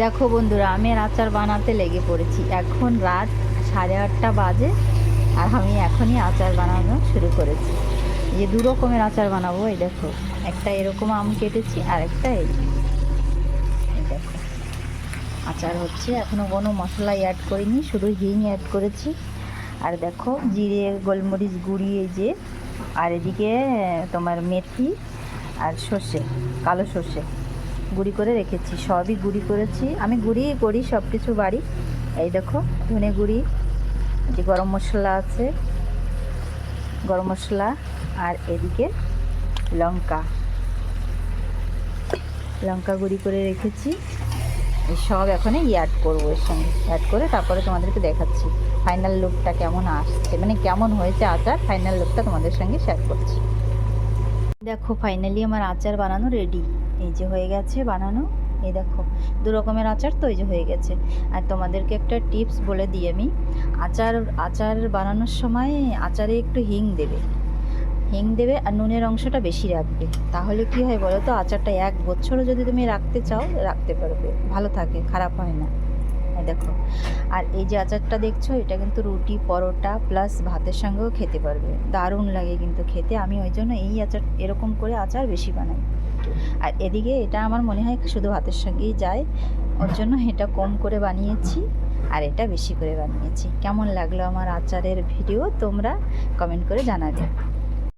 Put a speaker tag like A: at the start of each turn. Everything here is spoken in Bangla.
A: দেখো বন্ধুরা, আমি আর আচার বানাতে লেগে পড়েছি। এখন রাত 8:30 বাজে আর আমি এখনই আচার বানানো শুরু করেছি। এই যে দু রকমের আচার বানাবো। এই দেখো, একটা এরকম আম কেটেছি আর একটা এই দেখো আচার হচ্ছে। এখনও কোনো মশলা অ্যাড করিনি, শুধু হিং অ্যাড করেছি। আর দেখো জিরে গোলমরিচ গুঁড়ি এই যে, আর এদিকে তোমার মেথি আর সর্ষে, কালো সর্ষে গুঁড়ি করে রেখেছি। সবই গুঁড়ি করেছি, আমি গুঁড়িই করি সব কিছু বাড়ি। এই দেখো ধনে গুঁড়ি, যে গরম মশলা আছে, গরম মশলা, আর এদিকে লঙ্কা লঙ্কা গুঁড়ি করে রেখেছি। এই সব এখন অ্যাড করবো এর সঙ্গে, অ্যাড করে তারপরে তোমাদেরকে দেখাচ্ছি ফাইনাল লুকটা কেমন আসছে, মানে কেমন হয়েছে আচার। ফাইনাল লুকটা তোমাদের সঙ্গে শেয়ার করছি। দেখো ফাইনালি আমার আচার বানানো রেডি। এই যে হয়ে গেছে বানানো। এই দেখো দু রকমের আচার তো, এই যে হয়ে গেছে। আর তোমাদেরকে একটা টিপস বলে দিই আমি, আচার আচার বানানোর সময় আচারে একটু হিং দেবে, হিং দেবে আর নুনের অংশটা বেশি রাখবে। তাহলে কি হয় বলো তো, আচারটা 1 বছরও যদি তুমি রাখতে চাও রাখতে পারবে, ভালো থাকে, খারাপ হয় না। দেখো, আর এই যে আচারটা দেখছো, এটা কিন্তু রুটি পরোটা প্লাস ভাতের সঙ্গেও খেতে পারবে, দারুণ লাগে কিন্তু খেতে। আমি ওই জন্য এই আচার এরকম করে আচার বেশি বানাই। আর এদিকে এটা আমার মনে হয় শুধু ভাতের সঙ্গেই যায়, ওর জন্য এটা কম করে বানিয়েছি আর এটা বেশি করে বানিয়েছি। কেমন লাগলো আমার আচারের ভিডিও তোমরা কমেন্ট করে জানাবে।